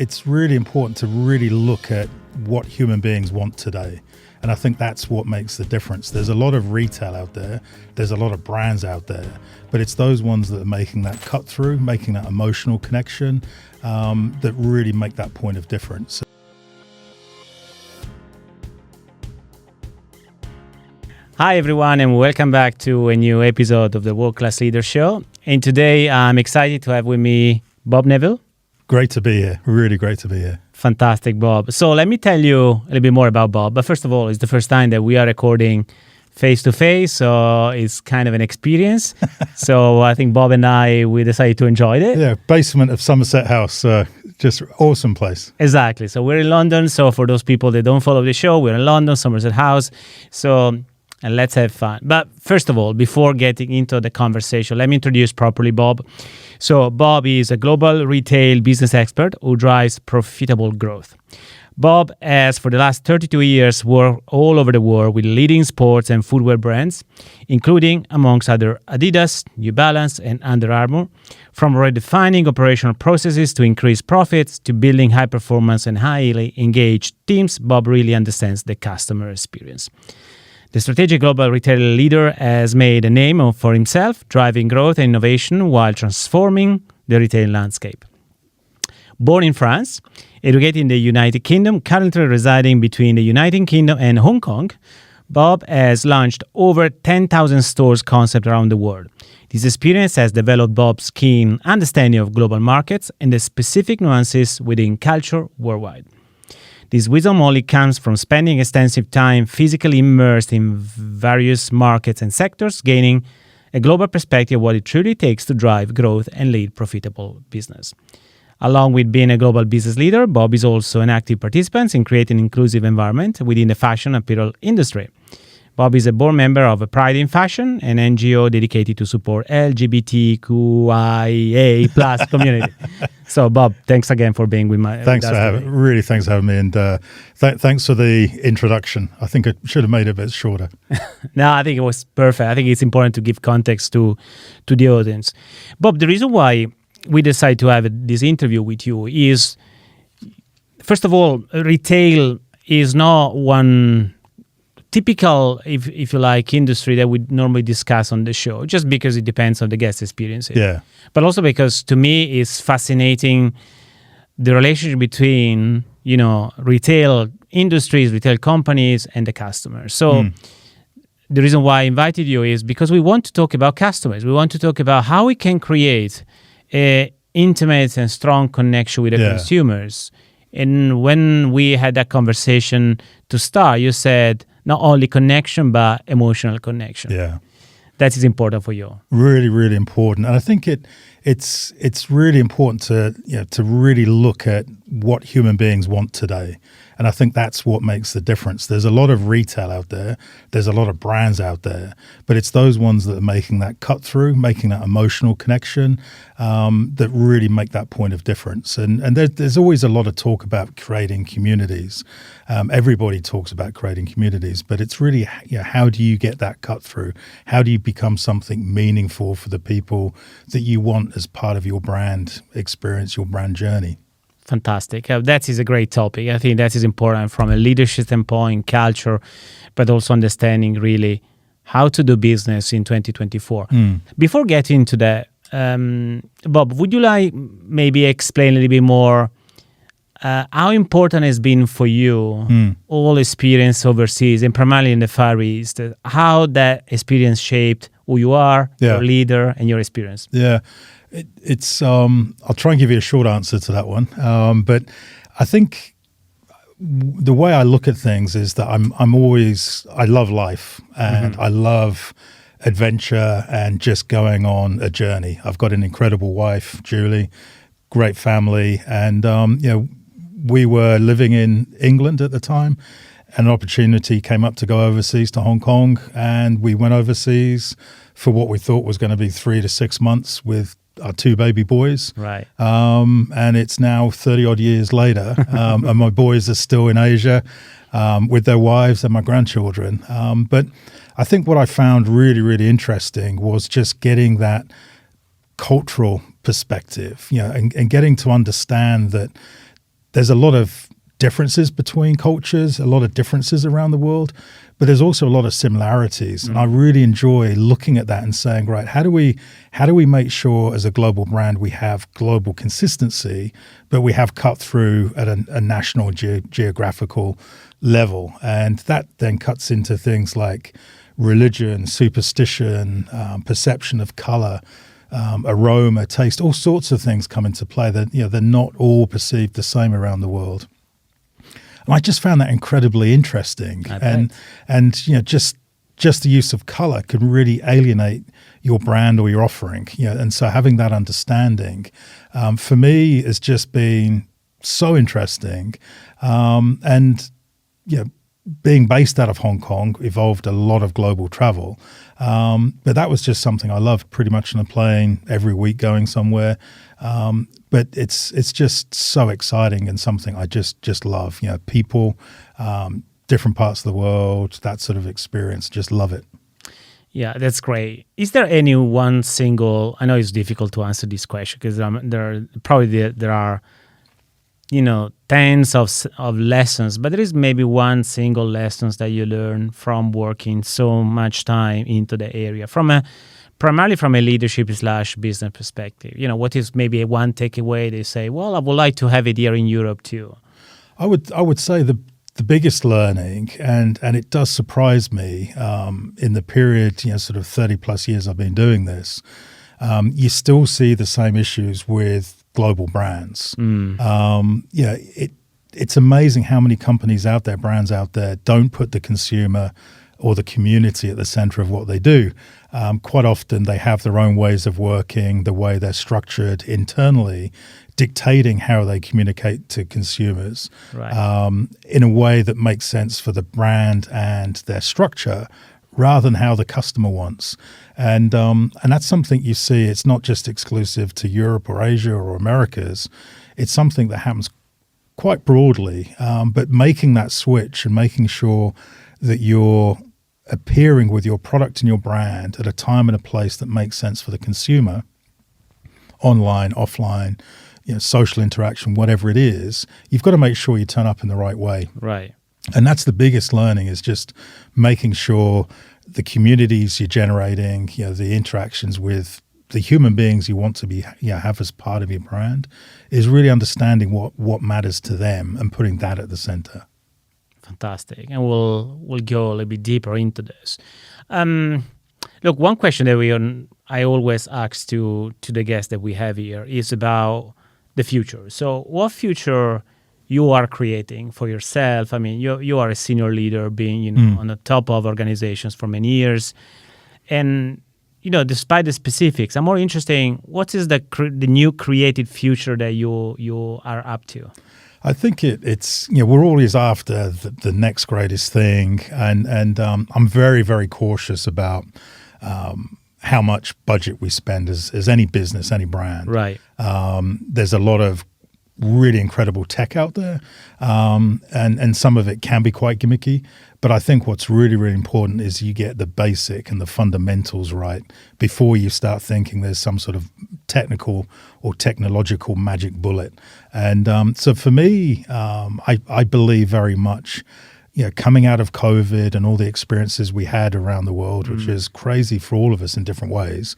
it's really important to really look at what human beings want today. And I think that's what makes the difference. There's a lot of retail out there. There's a lot of brands out there. But it's those ones that are making that cut through, making that emotional connection, that really make that point of difference. Hi, everyone, and welcome back to a new episode of the World Class Leader Show. And today I'm excited to have with me Bob Neville. Great to be here. Really great to be here. Fantastic, Bob. So let me tell you a little bit more about Bob. But first of all, it's the first time that we are recording face-to-face, so it's kind of an experience. So I think Bob and we decided to enjoy it. Yeah, basement of Somerset House. Just awesome place. Exactly. So we're in London. So for those people that don't follow the show, we're in London, Somerset House. And let's have fun. But first of all, before getting into the conversation, let me introduce properly Bob. So Bob is a global retail business expert who drives profitable growth. Bob has, for the last 32 years, worked all over the world with leading sports and footwear brands, including, amongst other, Adidas, New Balance, and Under Armour. From redefining operational processes to increase profits to building high-performance and highly engaged teams, Bob really understands the customer experience. The strategic global retail leader has made a name for himself, driving growth and innovation while transforming the retail landscape. Born in France, educated in the United Kingdom, currently residing between the United Kingdom and Hong Kong, Bob has launched over 10,000 stores concept around the world. This experience has developed Bob's keen understanding of global markets and the specific nuances within culture worldwide. This wisdom only comes from spending extensive time physically immersed in various markets and sectors, gaining a global perspective of what it truly takes to drive growth and lead profitable business. Along with being a global business leader, Bob is also an active participant in creating an inclusive environment within the fashion apparel industry. Bob is a board member of Pride in Fashion, an NGO dedicated to support LGBTQIA+ community. So, Bob, thanks again for being with me. Thanks for having me, and thanks for the introduction. I think I should have made it a bit shorter. No, I think it was perfect. I think it's important to give context to the audience. Bob, the reason why we decided to have this interview with you is, first of all, retail is not one typical, if you like, industry that we normally discuss on the show, just because it depends on the guest experience. Yeah. But also because, to me, it's fascinating the relationship between, retail industries, retail companies, and the customers. So the reason why I invited you is because we want to talk about customers. We want to talk about how we can create an intimate and strong connection with the consumers. And when we had that conversation to start, you said not only connection, but emotional connection. Yeah. That is important for you. Really, really important. And I think it's really important to really look at what human beings want today. And I think that's what makes the difference. There's a lot of retail out there. There's a lot of brands out there. But it's those ones that are making that cut through, making that emotional connection, that really make that point of difference. And there's always a lot of talk about creating communities. Everybody talks about creating communities, but it's really, how do you get that cut through? How do you become something meaningful for the people that you want as part of your brand experience, your brand journey? Fantastic. That is a great topic. I think that is important from a leadership standpoint, culture, but also understanding really how to do business in 2024. Before getting into that, Bob, would you like maybe explain a little bit more how important it's been for you, all experience overseas and primarily in the Far East, how that experience shaped who you are, your leader, and your experience? Yeah. It's I'll try and give you a short answer to that one, but I think the way I look at things is that I love life and I love adventure and just going on a journey. I've got an incredible wife, Julie, great family, and we were living in England at the time. An opportunity came up to go overseas to Hong Kong, and we went overseas for what we thought was going to be 3 to 6 months with our 2 baby boys. Right. And it's now 30 odd years later, and my boys are still in Asia with their wives and my grandchildren. But I think what I found really, really interesting was just getting that cultural perspective, and getting to understand that there's a lot of differences between cultures, a lot of differences around the world, but there's also a lot of similarities. And I really enjoy looking at that and saying, right, how do we make sure as a global brand we have global consistency, but we have cut through at a national geographical level? And that then cuts into things like religion, superstition, perception of color, aroma, taste, all sorts of things come into play that, they're not all perceived the same around the world. And I just found that incredibly interesting. And just the use of color can really alienate your brand or your offering. And so having that understanding for me has just been so interesting. And being based out of Hong Kong evolved a lot of global travel. But that was just something I loved, pretty much on a plane every week going somewhere. But it's just so exciting and something I just love. People, different parts of the world, that sort of experience, just love it. Yeah, that's great. Is there any one single? I know it's difficult to answer this question because there are tens of lessons, but there is maybe one single lessons that you learn from working so much time into the area, primarily from a leadership/business perspective. What is maybe one takeaway they say, well, I would like to have it here in Europe too? I would say the biggest learning, and it does surprise me in the period, sort of 30 plus years I've been doing this, you still see the same issues with global brands. It's amazing how many companies out there, brands out there, don't put the consumer or the community at the center of what they do. Quite often they have their own ways of working, the way they're structured internally, dictating how they communicate to consumers in a way that makes sense for the brand and their structure, rather than how the customer wants. And that's something you see. It's not just exclusive to Europe or Asia or Americas. It's something that happens quite broadly. But making that switch and making sure that you're appearing with your product and your brand at a time and a place that makes sense for the consumer, online, offline, social interaction, whatever it is, you've got to make sure you turn up in the right way. Right. And that's the biggest learning, is just making sure the communities you're generating, the interactions with the human beings you want to be, have as part of your brand, is really understanding what matters to them and putting that at the center. Fantastic. And we'll go a little bit deeper into this. Look, one question that I always ask to the guests that we have here is about the future. So what future you are creating for yourself? I mean, you are a senior leader, being on the top of organizations for many years, and despite the specifics, I'm more interested in what is the new creative future that you are up to. I think it's we're always after the next greatest thing, and I'm very, very cautious about how much budget we spend as any business, any brand. Right. There's a lot of really incredible tech out there, and some of it can be quite gimmicky. But I think what's really, really important is you get the basic and the fundamentals right before you start thinking there's some sort of technical or technological magic bullet. And so for me, I believe very much, coming out of COVID and all the experiences we had around the world, which is crazy for all of us in different ways,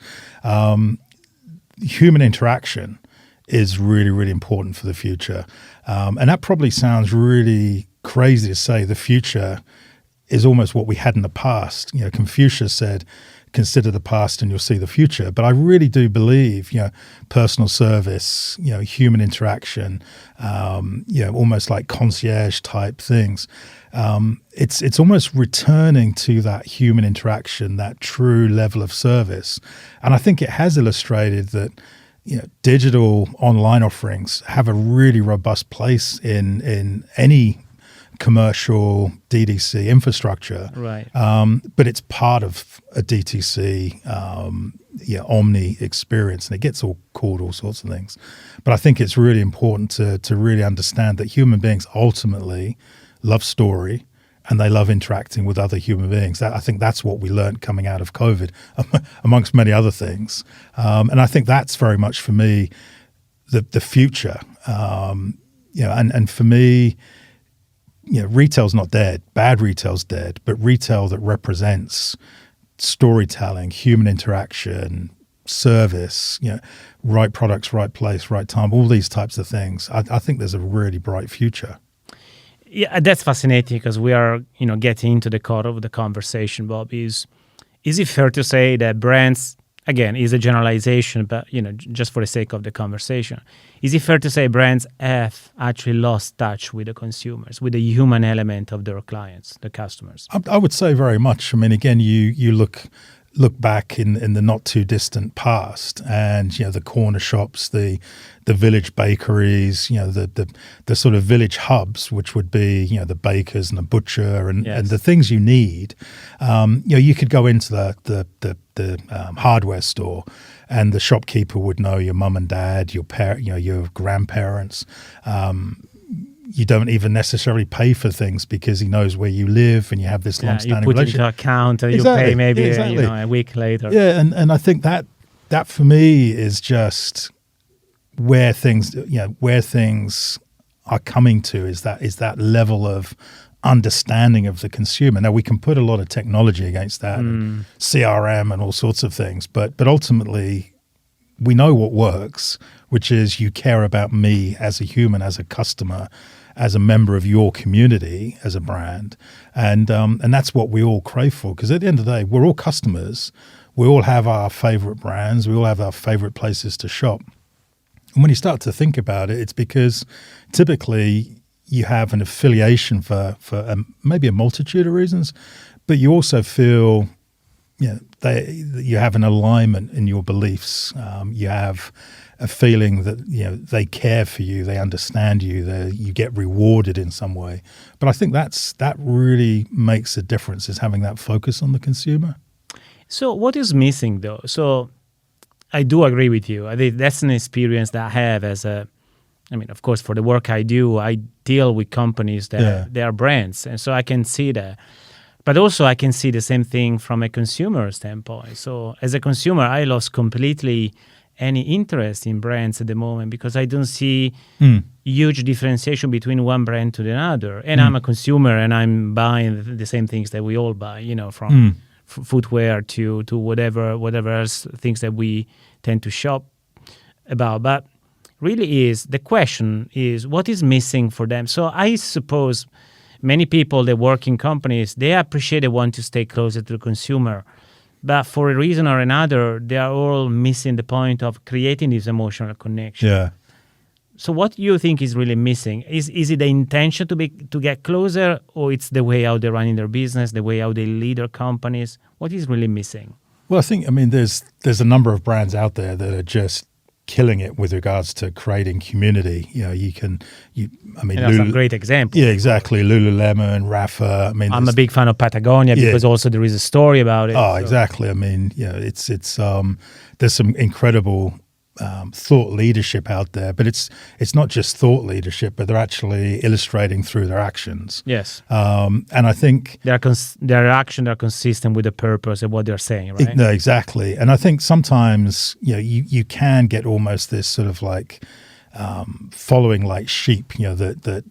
human interaction is really, really important for the future. And that probably sounds really crazy to say. The future is almost what we had in the past. Confucius said, consider the past and you'll see the future. But I really do believe, personal service, human interaction, almost like concierge type things. It's almost returning to that human interaction, that true level of service. And I think it has illustrated that, digital online offerings have a really robust place in any commercial DTC infrastructure, right? But it's part of a DTC, omni experience, and it gets all called all sorts of things. But I think it's really important to really understand that human beings ultimately love story, and they love interacting with other human beings. I think that's what we learned coming out of COVID, amongst many other things. And I think that's very much for me the future. And for me, retail's not dead. Bad retail's dead, but retail that represents storytelling, human interaction, service, right products, right place, right time, all these types of things. I think there's a really bright future. Yeah, that's fascinating because we are, getting into the core of the conversation, Bob. Is it fair to say that brands, again, is a generalization, but, just for the sake of the conversation, is it fair to say brands have actually lost touch with the consumers, with the human element of their clients, the customers? I would say very much. I mean, again, you look back in the not too distant past, and the corner shops, the village bakeries, the sort of village hubs, which would be the bakers and the butcher and the things you need. You could go into the hardware store, and the shopkeeper would know your mum and dad, your your grandparents. You don't even necessarily pay for things because he knows where you live and you have this long-standing relationship. You put it into account and you pay maybe a week later. Yeah, and I think that for me is just where things are coming to is that level of understanding of the consumer. Now we can put a lot of technology against that, and CRM and all sorts of things, but ultimately we know what works, which is you care about me as a human, as a customer, as a member of your community, as a brand, and that's what we all crave for. Because at the end of the day, we're all customers. We all have our favorite brands. We all have our favorite places to shop. And when you start to think about it, it's because typically you have an affiliation for maybe a multitude of reasons, but you also feel you have an alignment in your beliefs. You have a feeling that they care for you, they understand you, you get rewarded in some way. But I think that really makes a difference, is having that focus on the consumer. So what is missing though? So I do agree with you. I think that's an experience that I have of course, for the work I do, I deal with companies that they are brands, and so I can see that. But also I can see the same thing from a consumer standpoint. So as a consumer, I lost completely any interest in brands at the moment because I don't see huge differentiation between one brand to the other. And I'm a consumer and I'm buying the same things that we all buy, from footwear to whatever else things that we tend to shop about. But really the question is what is missing for them? So I suppose many people that work in companies, they appreciate, they want to stay closer to the consumer. But for a reason or another, they are all missing the point of creating this emotional connection. Yeah. So what do you think is really missing? Is it the intention to get closer, or it's the way how they're running their business, the way how they lead their companies? What is really missing? Well, I think, there's a number of brands out there that are just killing it with regards to creating community. Some great examples. Yeah, exactly. Lululemon, Rafa. I'm a big fan of Patagonia because also there is a story about it. Oh, so. Exactly. It's there's some incredible thought leadership out there, but it's not just thought leadership, but they're actually illustrating through their actions. Yes. And I think their actions are consistent with the purpose of what they're saying, right? No, exactly. And I think sometimes you can get almost this sort of like following like sheep. That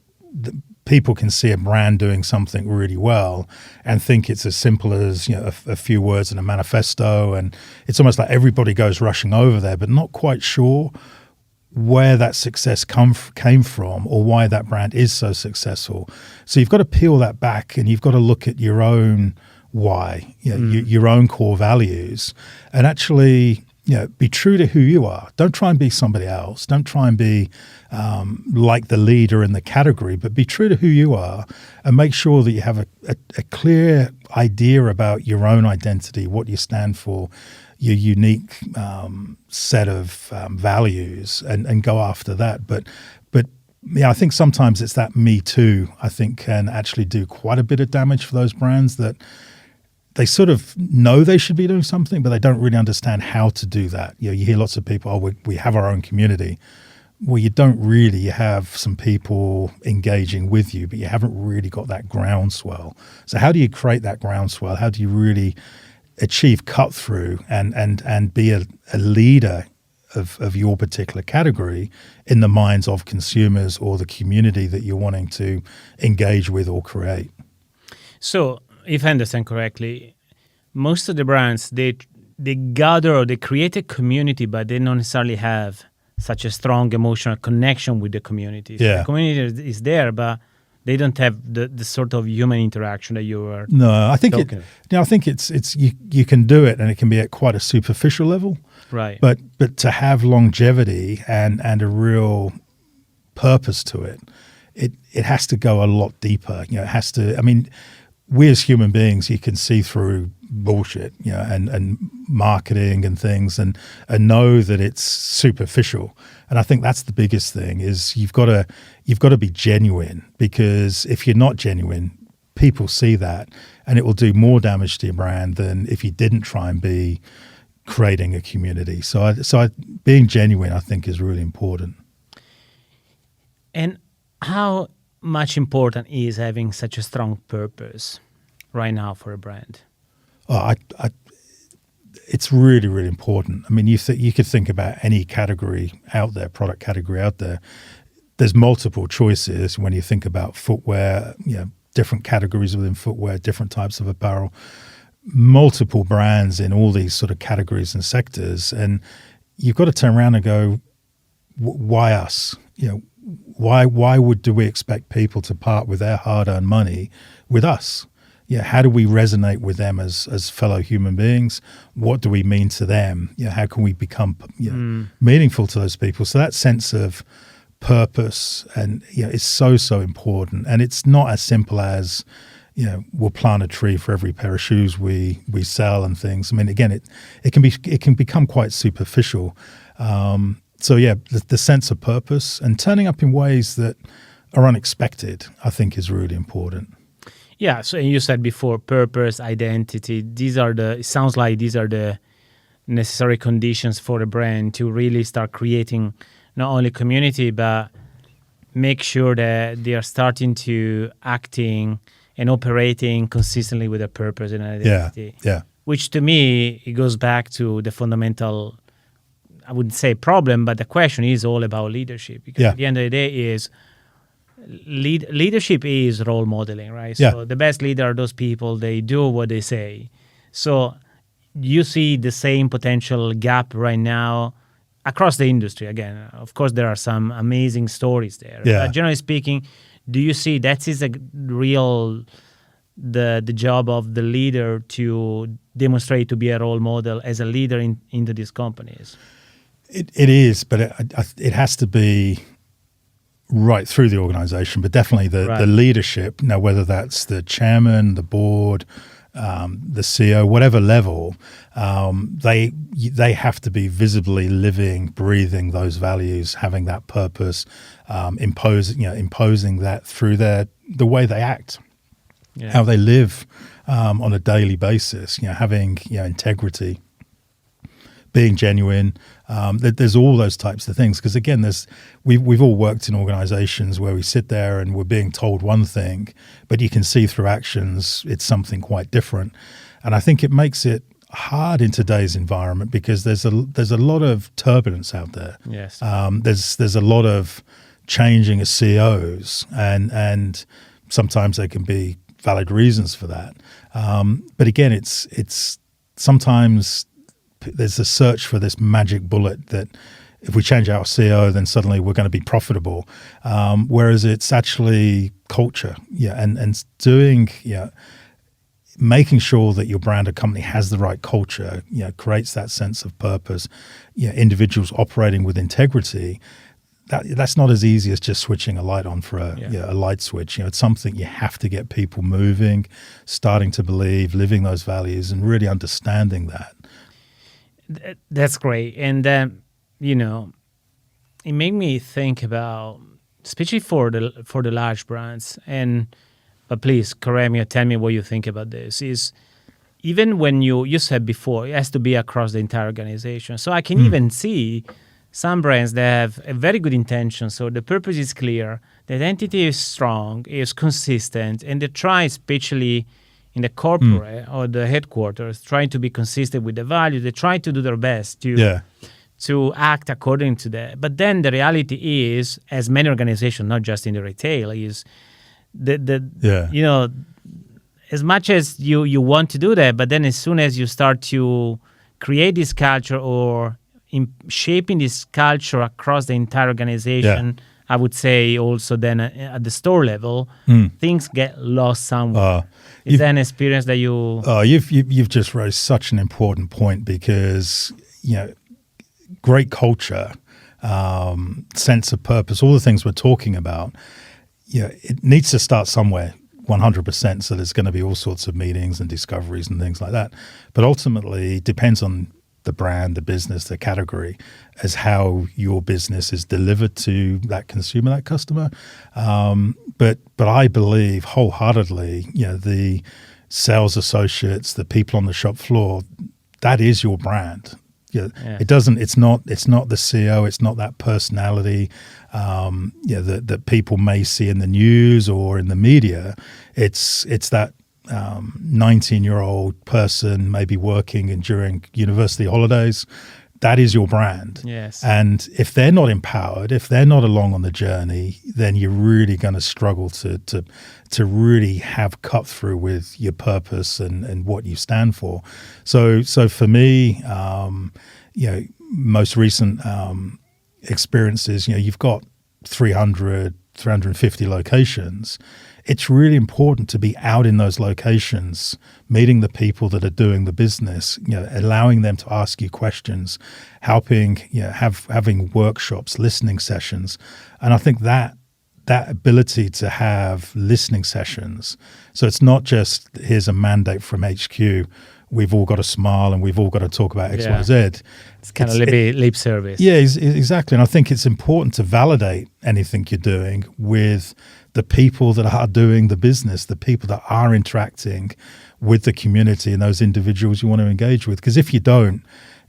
people can see a brand doing something really well and think it's as simple as a few words in a manifesto, and it's almost like everybody goes rushing over there, but not quite sure where that success came from or why that brand is so successful. So you've got to peel that back, and you've got to look at your own why, your own core values, and actually be true to who you are. Don't try and be somebody else. Don't try and be like the leader in the category, but be true to who you are, and make sure that you have a clear idea about your own identity, what you stand for, your unique set of values, and go after that. But I think sometimes it's that me too, I think, can actually do quite a bit of damage for those brands, that they sort of know they should be doing something, but they don't really understand how to do that. You hear lots of people, we have our own community. Well, you don't really. You have some people engaging with you, but you haven't really got that groundswell. So how do you create that groundswell? How do you really achieve cut through and be a leader of your particular category in the minds of consumers or the community that you're wanting to engage with or create. So, if I understand correctly, most of the brands, they gather or they create a community, but they don't necessarily have such a strong emotional connection with the community. So Yeah. the community is there, but they don't have the sort of human interaction that you are. No, I think talking of. I think it's you can do it, and it can be at quite a superficial level. Right. But to have longevity and a real purpose to it, it has to go a lot deeper. It has to. I mean, we as human beings, you can see through bullshit, and marketing and things, and know that it's superficial. And I think that's the biggest thing is you've got to be genuine, because if you're not genuine, people see that, and it will do more damage to your brand than if you didn't try and be creating a community. So being genuine, I think, is really important. And how much important is having such a strong purpose right now for a brand? Oh, it's really, really important. I mean, you could think about any category out there, product category out there. There's multiple choices when you think about footwear, different categories within footwear, different types of apparel, multiple brands in all these sort of categories and sectors. And you've got to turn around and go, why us? Why do we expect people to part with their hard-earned money with us? How do we resonate with them as fellow human beings? What do we mean to them? How can we become meaningful to those people? So that sense of purpose and is so important. And it's not as simple as we'll plant a tree for every pair of shoes we sell and things. I mean, again, it can become quite superficial. So the sense of purpose and turning up in ways that are unexpected, I think, is really important. Yeah, so you said before, purpose, identity, it sounds like these are the necessary conditions for a brand to really start creating not only community, but make sure that they are starting to acting and operating consistently with a purpose and identity. Yeah. Which to me, it goes back to the fundamental, I wouldn't say problem, but the question is all about leadership. Because at the end of the day leadership is role modeling, right? So the best leader are those people, they do what they say. So you see the same potential gap right now across the industry. Again, of course, there are some amazing stories there. Yeah. But generally speaking, do you see that is a real the job of the leader to demonstrate to be a role model as a leader into these companies? It is, but it has to be right through the organization, but definitely the leadership. Now, whether that's the chairman, the board, the CEO, whatever level, they have to be visibly living, breathing those values, having that purpose, imposing that through the way they act, how they live on a daily basis. Having integrity, being genuine. There's all those types of things, because again, we've all worked in organizations where we sit there and we're being told one thing, but you can see through actions it's something quite different. And I think it makes it hard in today's environment because there's a lot of turbulence out there. Yes. There's a lot of changing of CEOs, and sometimes there can be valid reasons for that. But again, it's sometimes there's a search for this magic bullet that if we change our CEO, then suddenly we're going to be profitable. Whereas it's actually culture, and doing, making sure that your brand or company has the right culture, creates that sense of purpose, individuals operating with integrity. That's not as easy as just switching a light on for a light switch. It's something you have to get people moving, starting to believe, living those values, and really understanding that. That's great. And then, it made me think about, especially for the large brands, but please correct me or tell me what you think about this, is even when you said before, it has to be across the entire organization. So I can even see some brands that have a very good intention. So the purpose is clear, the identity is strong, is consistent, and they try, especially in the corporate or the headquarters, trying to be consistent with the value. They try to do their best to act according to that. But then the reality is, as many organizations, not just in the retail, is you know, as much as you want to do that, but then as soon as you start to create this culture or in shaping this culture across the entire organization, I would say also then at the store level, things get lost somewhere. Is that an experience that you... You've just raised such an important point, because, you know, great culture, sense of purpose, all the things we're talking about, you know, it needs to start somewhere, 100%. So there's going to be all sorts of meetings and discoveries and things like that. But ultimately, it depends on the brand, the business, the category, as how your business is delivered to that consumer, that customer. But I believe wholeheartedly, you know, the sales associates, the people on the shop floor, that is your brand. It doesn't. It's not the CEO. It's not that personality, that people may see in the news or in the media. It's that 19-year-old person maybe working and during university holidays. That is your brand. Yes. And if they're not empowered, if they're not along on the journey, then you're really going to struggle to really have cut through with your purpose and what you stand for. So for me, most recent experiences, you know, you've got 350 locations. It's really important to be out in those locations, meeting the people that are doing the business, you know, allowing them to ask you questions, helping, you know, having workshops, listening sessions. And I think that ability to have listening sessions, so it's not just here's a mandate from HQ, we've all got to smile and we've all got to talk about X, Y, Z. It's kind of lip service. Yeah, exactly. And I think it's important to validate anything you're doing with the people that are doing the business, the people that are interacting with the community and those individuals you want to engage with. Because if you don't,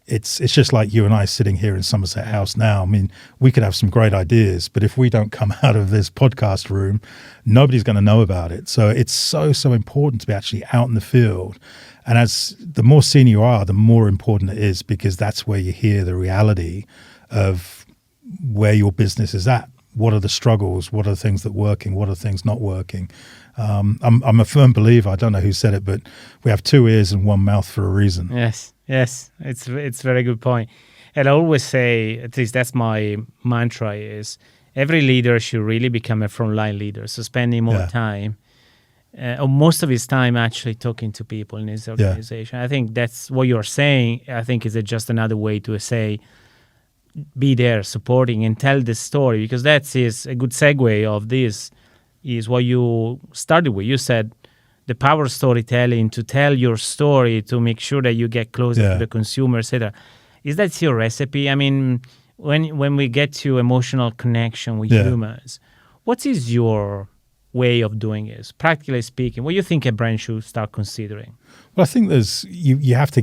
it's just like you and I sitting here in Somerset House now. I mean, we could have some great ideas, but if we don't come out of this podcast room, nobody's going to know about it. So it's so important to be actually out in the field. And as the more senior you are, the more important it is, because that's where you hear the reality of where your business is at. What are the struggles? What are the things that are working? What are the things not working? I'm a firm believer, I don't know who said it, but we have 2 ears and 1 mouth for a reason. Yes, it's a very good point. And I always say, at least that's my mantra, is every leader should really become a frontline leader. So spending more time, or most of his time actually talking to people in his organization. I think that's what you're saying. I think is just another way to say, be there supporting and tell the story, because that is a good segue of this, is what you started with. You said the power of storytelling, to tell your story, to make sure that you get closer to the consumer, etc. Is that your recipe? I mean, when we get to emotional connection with humans, what is your way of doing it? Practically speaking, what do you think a brand should start considering? Well, I think there's you have to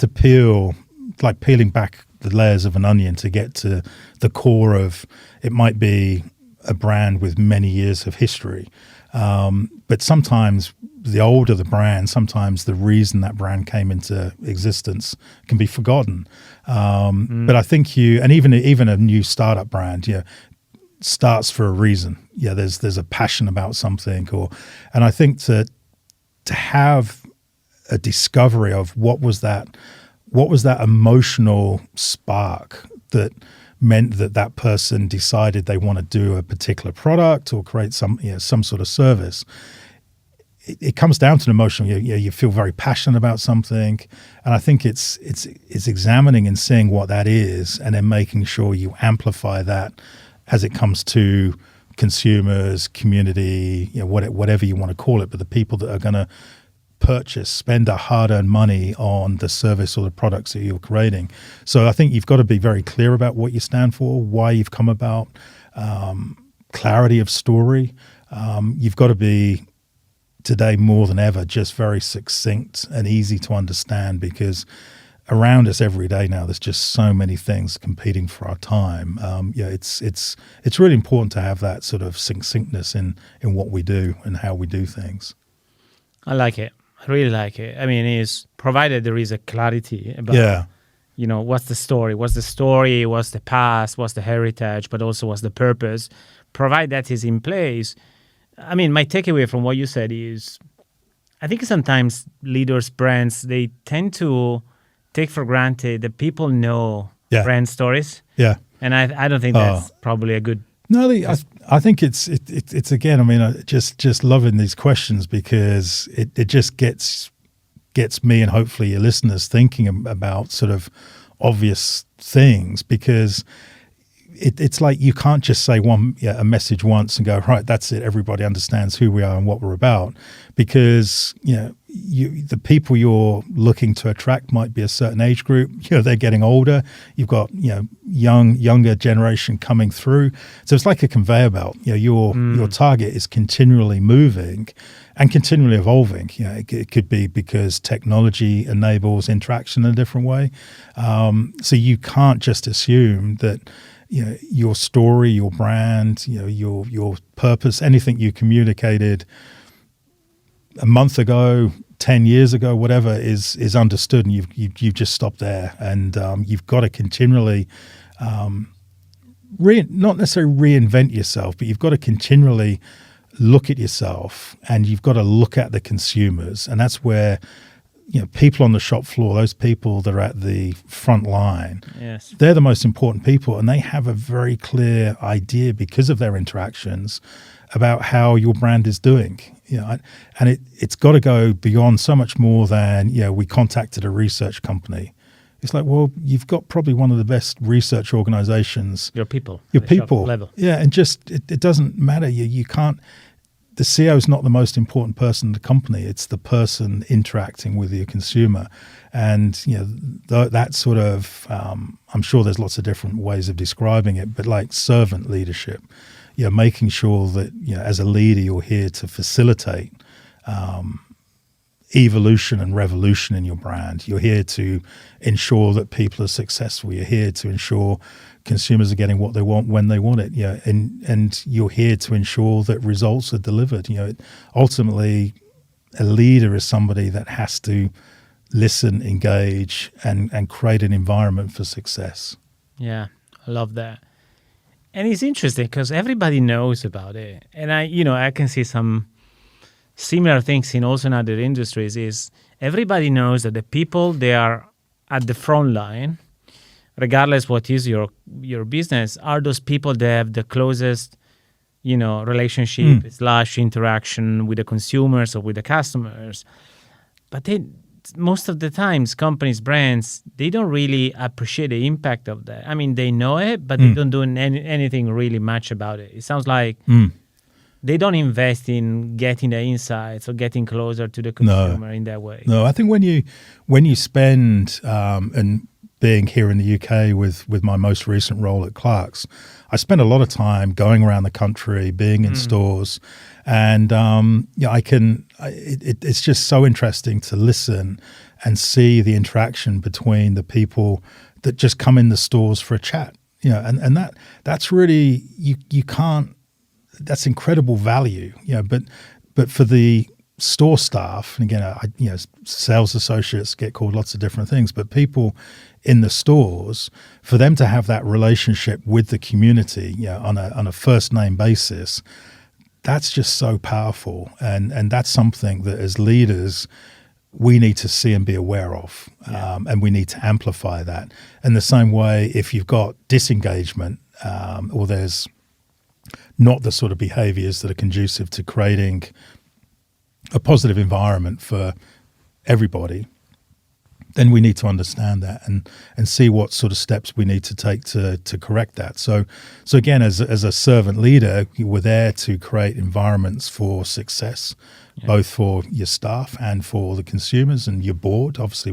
peeling back the layers of an onion to get to the core of it. Might be a brand with many years of history, but sometimes the older the brand, sometimes the reason that brand came into existence can be forgotten. But I think even a new startup brand, starts for a reason. There's a passion about something, and I think to have a discovery of what was that emotional spark that meant that person decided they want to do a particular product or create some sort of service. It comes down to an emotional. You feel very passionate about something, and I think it's examining and seeing what that is, and then making sure you amplify that as it comes to consumers, community, whatever you want to call it, but the people that are going to spend our hard-earned money on the service or the products that you're creating. So I think you've got to be very clear about what you stand for, why you've come about, clarity of story. You've got to be, today more than ever, just very succinct and easy to understand, because around us every day now, there's just so many things competing for our time. It's really important to have that sort of succinctness in what we do and how we do things. I like it. I really like it. I mean, it's provided there is a clarity about what's the story? What's the story? What's the past? What's the heritage? But also what's the purpose? Provide that is in place. I mean, my takeaway from what you said is, I think sometimes leaders, brands, they tend to take for granted that people know brand stories. Yeah. And I don't think that's probably a good. No, I think it's again. I mean, just loving these questions because it just gets me and hopefully your listeners thinking about sort of obvious things, because it's like you can't just say a message once and go, right, that's it, everybody understands who we are and what we're about, because the people you're looking to attract might be a certain age group. They're getting older. You've got younger generation coming through, so it's like a conveyor belt. Your target is continually moving and continually evolving. It could be because technology enables interaction in a different way. So you can't just assume that your story, your brand, your purpose, anything you communicated a month ago, 10 years ago, whatever, is understood, and you've just stopped there. And you've got to continually not necessarily reinvent yourself, but you've got to continually look at yourself, and you've got to look at the consumers. And that's where people on the shop floor, those people that are at the front line, yes, they're the most important people, and they have a very clear idea because of their interactions about how your brand is doing. And it's got to go beyond so much more than we contacted a research company. It's like, well, you've got probably one of the best research organizations. Your people level. Yeah, and just it doesn't matter. You can't. The CEO is not the most important person in the company. It's the person interacting with your consumer. And, that sort of, I'm sure there's lots of different ways of describing it, but like servant leadership, making sure that, as a leader, you're here to facilitate evolution and revolution in your brand. You're here to ensure that people are successful. You're here to ensure consumers are getting what they want when they want it. And you're here to ensure that results are delivered. Ultimately, a leader is somebody that has to listen, engage, and create an environment for success. Yeah, I love that. And it's interesting because everybody knows about it. And I can see some similar things in other industries. Is everybody knows that the people, they are at the front line, regardless what is your business, are those people that have the closest, relationship / interaction with the consumers or with the customers. But most of the times, companies, brands, they don't really appreciate the impact of that. I mean, they know it, but they don't do anything really much about it. It sounds like they don't invest in getting the insights or getting closer to the consumer in that way. No, I think when you spend and being here in the UK with my most recent role at Clark's, I spent a lot of time going around the country, being in stores, and it's just so interesting to listen and see the interaction between the people that just come in the stores for a chat. And that's really you can't. That's incredible value. But for the store staff, and again, sales associates get called lots of different things, but people in the stores, for them to have that relationship with the community, on a first name basis, that's just so powerful, and that's something that as leaders we need to see and be aware of, and we need to amplify that. In the same way, if you've got disengagement, or there's not the sort of behaviors that are conducive to creating a positive environment for everybody, then we need to understand that and see what sort of steps we need to take to correct that. So again, as a servant leader, we're there to create environments for success, both for your staff and for the consumers and your board. Obviously,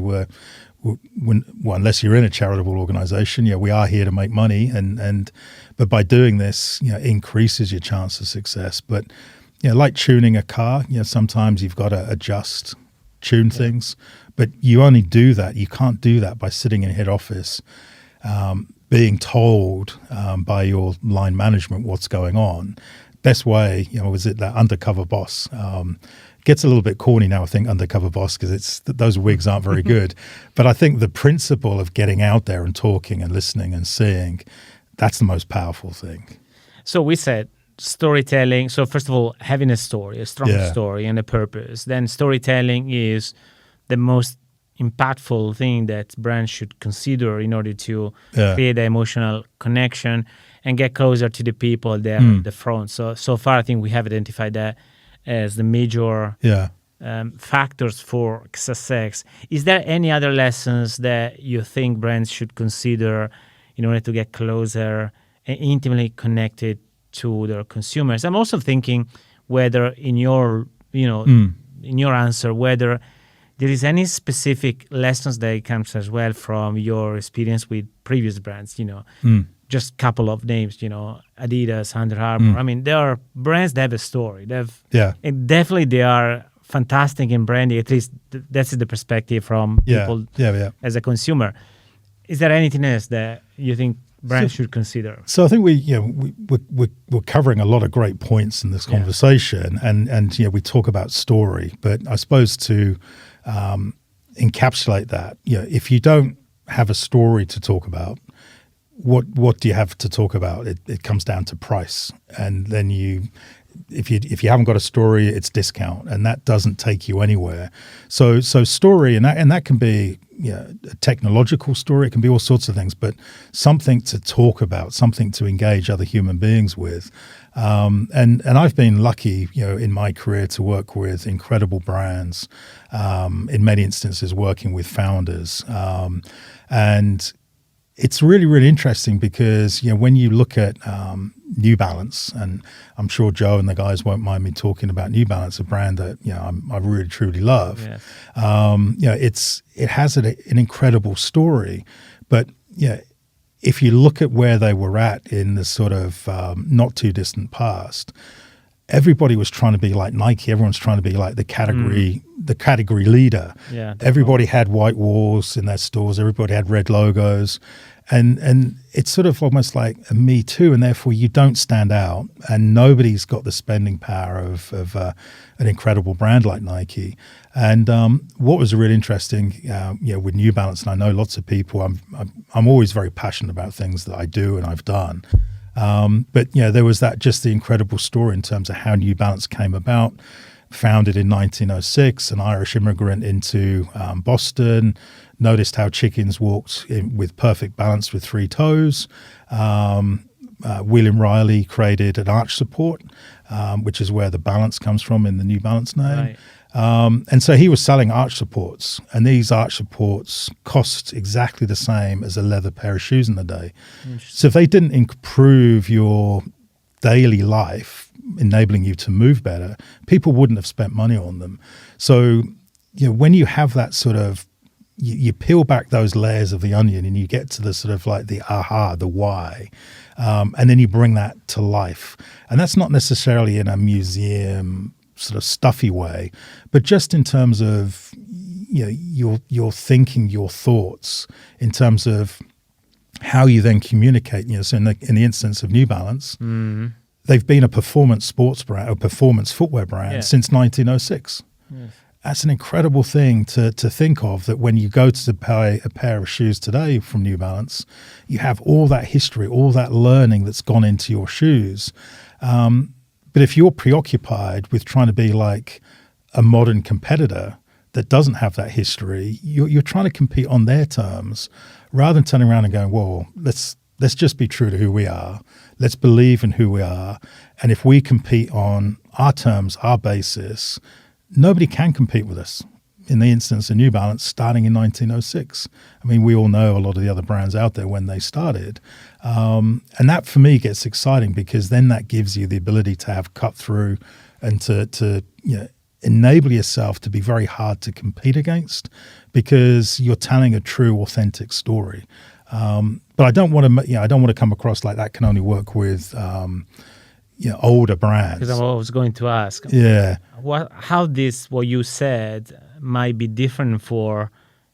unless you're in a charitable organization, we are here to make money, but by doing this, increases your chance of success. But like tuning a car, sometimes you've got to tune things, but you only do that. You can't do that by sitting in head office, being told by your line management what's going on. best way, was it that undercover boss? Gets a little bit corny now, I think, undercover boss, because those wigs aren't very good. But I think the principle of getting out there and talking and listening and seeing, that's the most powerful thing. So we said storytelling. So first of all, having a story, a strong story and a purpose. Then storytelling is the most impactful thing that brands should consider in order to create the emotional connection and get closer to the people there at the front. So far, I think we have identified that as the major factors for success. Is there any other lessons that you think brands should consider in order to get closer and intimately connected to their consumers? I'm also thinking whether in your, in your answer, whether there is any specific lessons that comes as well from your experience with previous brands, just a couple of names, Adidas, Under Armour. I mean, there are brands that have a story. And definitely they are fantastic in branding. At least that's the perspective from people as a consumer. Is there anything else that you think brands should consider? So I think we're covering a lot of great points in this conversation, and we talk about story, but I suppose to encapsulate that, if you don't have a story to talk about, what do you have to talk about? It comes down to price, and then if you haven't got a story, it's discount, and that doesn't take you anywhere. So story, and that can be a technological story. It can be all sorts of things, but something to talk about, something to engage other human beings with. And I've been lucky, in my career to work with incredible brands. In many instances, working with founders, and it's really, really interesting because, when you look at New Balance, and I'm sure Joe and the guys won't mind me talking about New Balance, a brand that, I really, truly love. Yes. It has an incredible story, but, if you look at where they were at in the sort of not too distant past, everybody was trying to be like Nike. Everyone's trying to be like the category leader. Yeah, everybody had white walls in their stores. Everybody had red logos, and it's sort of almost like a me too. And therefore, you don't stand out, and nobody's got the spending power of an incredible brand like Nike. And what was really interesting, with New Balance, and I know lots of people. I'm always very passionate about things that I do and I've done. But there was just the incredible story in terms of how New Balance came about. Founded in 1906, an Irish immigrant into Boston, noticed how chickens walked with perfect balance with 3 toes. William Riley created an arch support, which is where the balance comes from in the New Balance name. Right. And so he was selling arch supports, and these arch supports cost exactly the same as a leather pair of shoes in the day. So if they didn't improve your daily life, enabling you to move better, people wouldn't have spent money on them. So, when you have that sort of, you peel back those layers of the onion and you get to the sort of like the aha, the why, and then you bring that to life. And that's not necessarily in a museum sort of stuffy way, but just in terms of, your thinking, your thoughts, in terms of how you then communicate. So in the instance of New Balance, they've been a performance sports brand, a performance footwear brand since 1906. Yes. That's an incredible thing to think of, that when you go to buy a pair of shoes today from New Balance, you have all that history, all that learning that's gone into your shoes. But if you're preoccupied with trying to be like a modern competitor that doesn't have that history, you're trying to compete on their terms, rather than turning around and going, well, let's just be true to who we are. Let's believe in who we are. And if we compete on our terms, our basis, nobody can compete with us. In the instance of New Balance, starting in 1906. I mean, we all know a lot of the other brands out there when they started. And that, for me, gets exciting, because then that gives you the ability to have cut through and to enable yourself to be very hard to compete against, because you're telling a true, authentic story. But I don't want to come across like that can only work with older brands. Because I was going to ask. Yeah. How what you said might be different for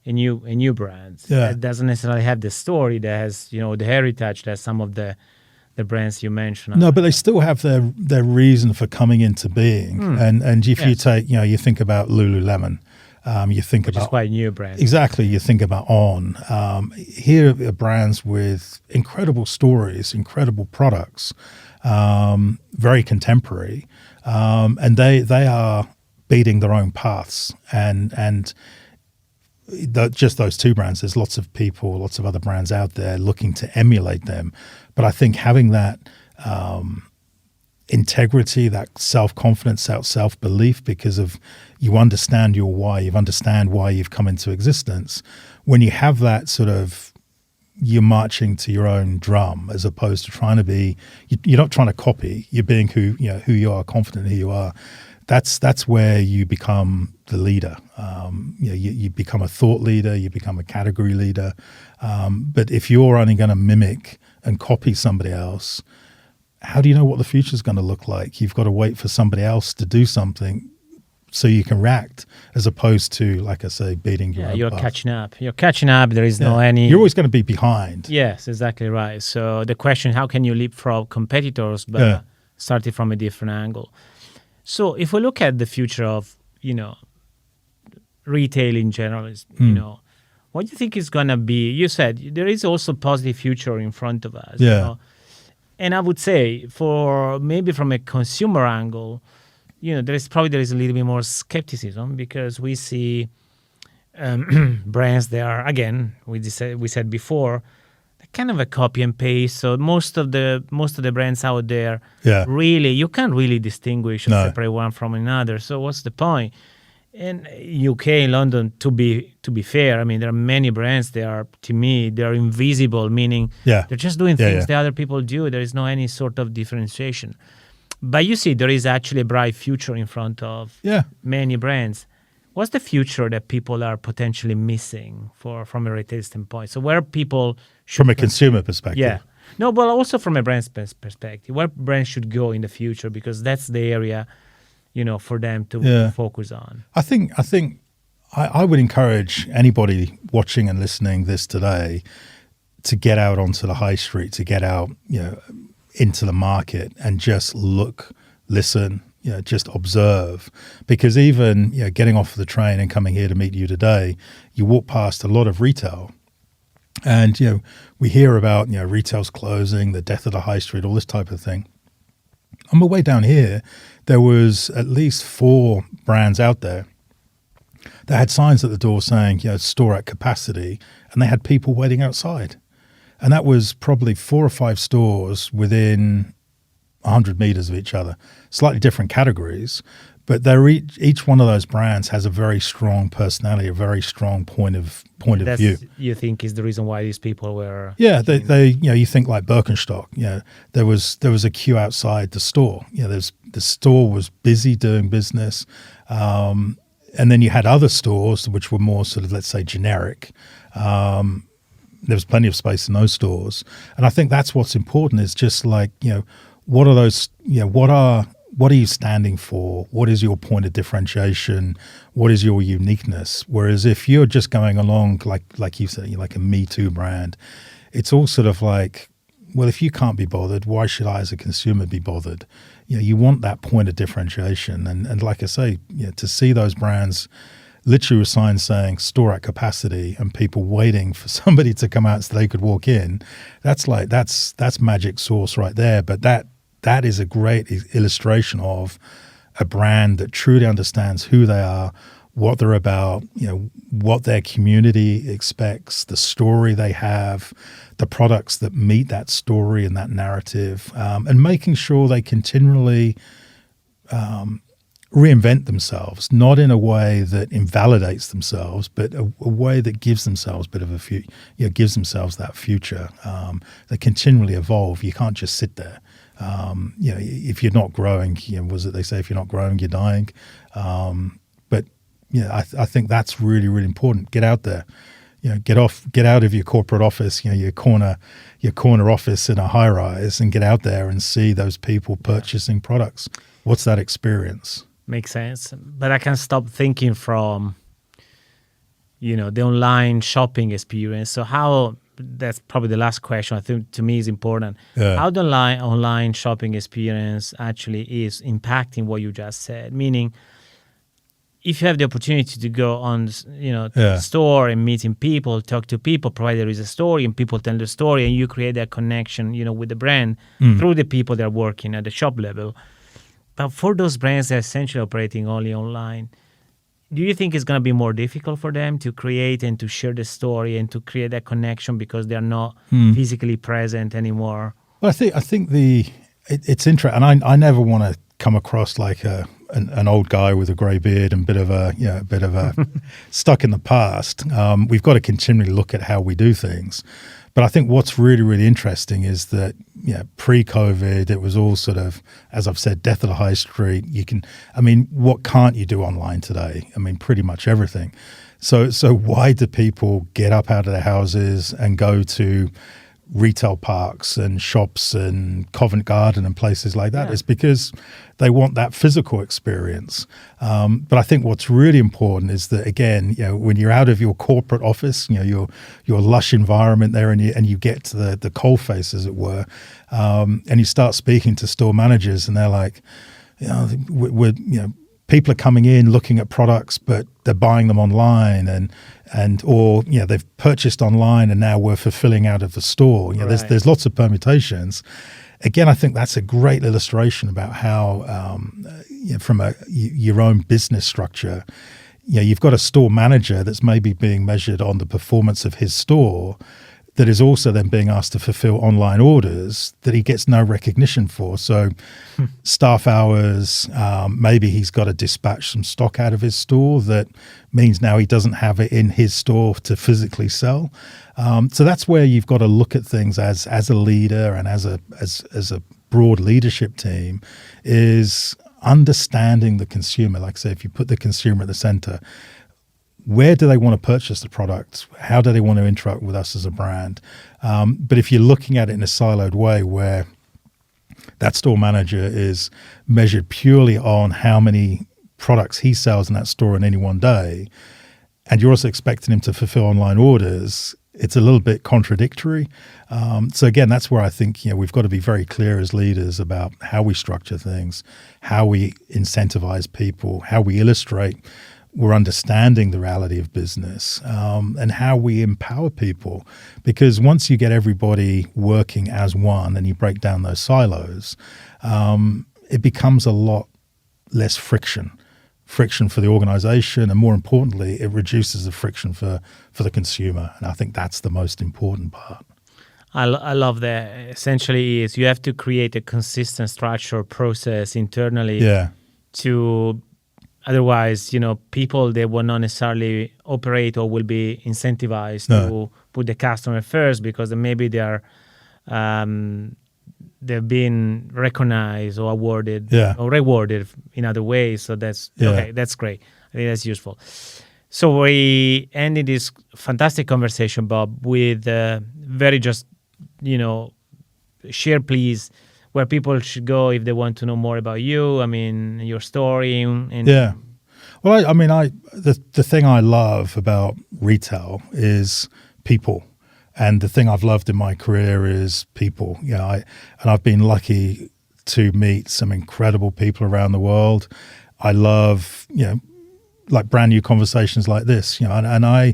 a new brand that doesn't necessarily have the story, that has the heritage that some of the the brands you mentioned. No, but they still have their reason for coming into being. And if you take, you think about Lululemon, you think Which about is quite new brand. Exactly. You think about On. Here are brands with incredible stories, incredible products, very contemporary, and they are beating their own paths. And just those two brands. There's lots of people, lots of other brands out there looking to emulate them. But I think having that integrity, that self-confidence, that self-belief, because of you understand your why, you understand why you've come into existence. When you have that sort of, you're marching to your own drum as opposed to trying to be, you're not trying to copy, you're being who you are, confident who you are. That's where you become the leader. You become a thought leader, you become a category leader. But if you're only going to mimic and copy somebody else, how do you know what the future is going to look like? You've got to wait for somebody else to do something so you can react, as opposed to, like I say, beating your own you're path. catching up. You're catching up. There is no any... You're always going to be behind. Yes, exactly right. So the question, how can you leapfrog competitors, but starting from a different angle? So if we look at the future of, retail in general, what do you think is going to be? You said there is also positive future in front of us. Yeah. And I would say for maybe from a consumer angle, there is a little bit more skepticism because we see brands that are, again, we said before, kind of a copy and paste. So most of the brands out there, really, you can't really distinguish or separate one from another. So what's the point? In UK, London, to be fair, I mean, there are many brands that are, to me, they're invisible, meaning they're just doing things that other people do. There is no any sort of differentiation. But you see, there is actually a bright future in front of many brands. What's the future that people are potentially missing from a retail standpoint? So where people should... From a consumer perspective. Yeah. No, but also from a brand's perspective. Where brands should go in the future, because that's the area, for them to focus on. I think I would encourage anybody watching and listening this today to get out onto the high street, to get out, into the market and just look, listen, just observe. Because even, getting off the train and coming here to meet you today, you walk past a lot of retail. And, we hear about, retail's closing, the death of the high street, all this type of thing. On my way down here, there was at least 4 brands out there that had signs at the door saying, store at capacity, and they had people waiting outside. And that was probably 4 or 5 stores within 100 meters of each other, slightly different categories, but they're each one of those brands has a very strong personality, a very strong point of view. You think is the reason why these people were? Yeah, they you think like Birkenstock. There was a queue outside the store. The store was busy doing business, and then you had other stores which were more sort of, let's say, generic. There was plenty of space in those stores, and I think that's what's important. Is just like what are those? What are you standing for? What is your point of differentiation? What is your uniqueness? Whereas if you're just going along, like you said, you're like a Me Too brand, it's all sort of like, well, if you can't be bothered, why should I as a consumer be bothered? You want that point of differentiation. And like I say, to see those brands literally with signs saying store at capacity and people waiting for somebody to come out so they could walk in, that's magic sauce right there. But that is a great illustration of a brand that truly understands who they are, what they're about, what their community expects, the story they have, the products that meet that story and that narrative, and making sure they continually reinvent themselves, not in a way that invalidates themselves, but a way that gives themselves a bit of gives themselves that future. They continually evolve. You can't just sit there. If you're not growing, they say if you're not growing, you're dying. But I think that's really, really important. Get out there. Get out of your corporate office, your corner office in a high rise, and get out there and see those people purchasing products. What's that experience? Makes sense. But I can't stop thinking from, the online shopping experience. So how that's probably the last question I think to me is important. Yeah. How the online shopping experience actually is impacting what you just said? Meaning, if you have the opportunity to go on, to the store and meeting people, talk to people, provided there is a story and people tell the story, and you create that connection, with the brand through the people that are working at the shop level. But for those brands that are essentially operating only online, do you think it's going to be more difficult for them to create and to share the story and to create that connection because they're not physically present anymore? Well, I think it's interesting, and I never want to come across like an old guy with a grey beard and a bit of a stuck in the past. We've got to continually look at how we do things. But I think what's really, really interesting is that, pre-COVID, it was all sort of, as I've said, death of the high street. What can't you do online today? Pretty much everything. So why do people get up out of their houses and go to retail parks and shops and Covent Garden and places like that? It's because they want that physical experience. But I think what's really important is that, again, when you're out of your corporate office, your lush environment there, and you get to the coalface, as it were, and you start speaking to store managers, and they're like, people are coming in looking at products, but they're buying them online, or they've purchased online and now we're fulfilling out of the store. There's lots of permutations. Again, I think that's a great illustration about how, from your own business structure, you've got a store manager that's maybe being measured on the performance of his store, that is also then being asked to fulfill online orders that he gets no recognition for. So staff hours, maybe he's got to dispatch some stock out of his store that means now he doesn't have it in his store to physically sell. So that's where you've got to look at things as a leader and as a broad leadership team, is understanding the consumer. Like I say, if you put the consumer at the center, where do they want to purchase the product? How do they want to interact with us as a brand? But if you're looking at it in a siloed way where that store manager is measured purely on how many products he sells in that store in any one day, and you're also expecting him to fulfill online orders, it's a little bit contradictory. So again, that's where I think we've got to be very clear as leaders about how we structure things, how we incentivize people, how we illustrate we're understanding the reality of business, and how we empower people. Because once you get everybody working as one and you break down those silos, it becomes a lot less friction for the organization, and more importantly, it reduces the friction for the consumer. And I think that's the most important part. I love that. Essentially, is you have to create a consistent structure process internally to... Otherwise, people, they will not necessarily operate or will be incentivized to put the customer first, because maybe they've been recognized or awarded or rewarded in other ways. So that's okay. That's great. I think that's useful. So we ended this fantastic conversation, Bob, with very just, share, please, where people should go if they want to know more about you, your story. Well, the thing I love about retail is people. And the thing I've loved in my career is people. I've been lucky to meet some incredible people around the world. I love, like brand new conversations like this, and I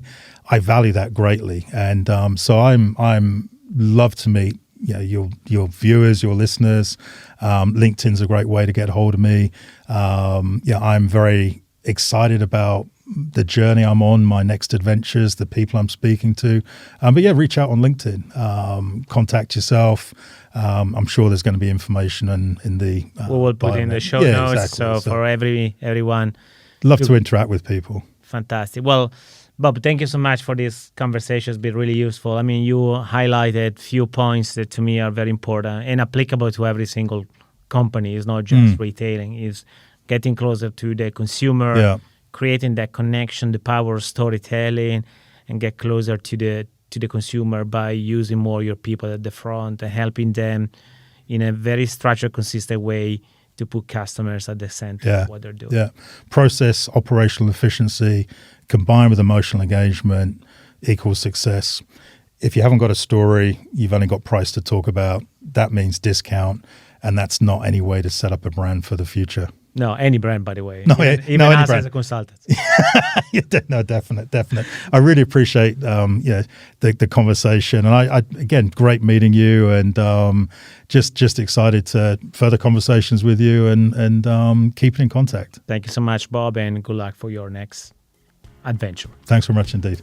value that greatly. And so I'm love to meet your viewers, your listeners. LinkedIn's a great way to get hold of me. I'm very excited about the journey I'm on, my next adventures, the people I'm speaking to. Reach out on LinkedIn, contact yourself. I'm sure there's going to be information in the we will put in the show notes. Exactly. So for everyone, love to interact with people. Fantastic. Well, Bob, thank you so much for this conversation. It's been really useful. You highlighted few points that to me are very important and applicable to every single company. It's not just retailing. It's getting closer to the consumer, creating that connection, the power of storytelling, and get closer to the consumer by using more your people at the front and helping them in a very structured, consistent way to put customers at the center of what they're doing. Process, operational efficiency, combined with emotional engagement equals success. if you haven't got a story, you've only got price to talk about. That means discount, and that's not any way to set up a brand for the future. No, any brand, by the way. No, even any us brand. as a consultant. No, definite. I really appreciate the conversation, and I again, great meeting you, and just excited to further conversations with you, and keeping in contact. Thank you so much, Bob, and good luck for your next adventure. Thanks very much indeed.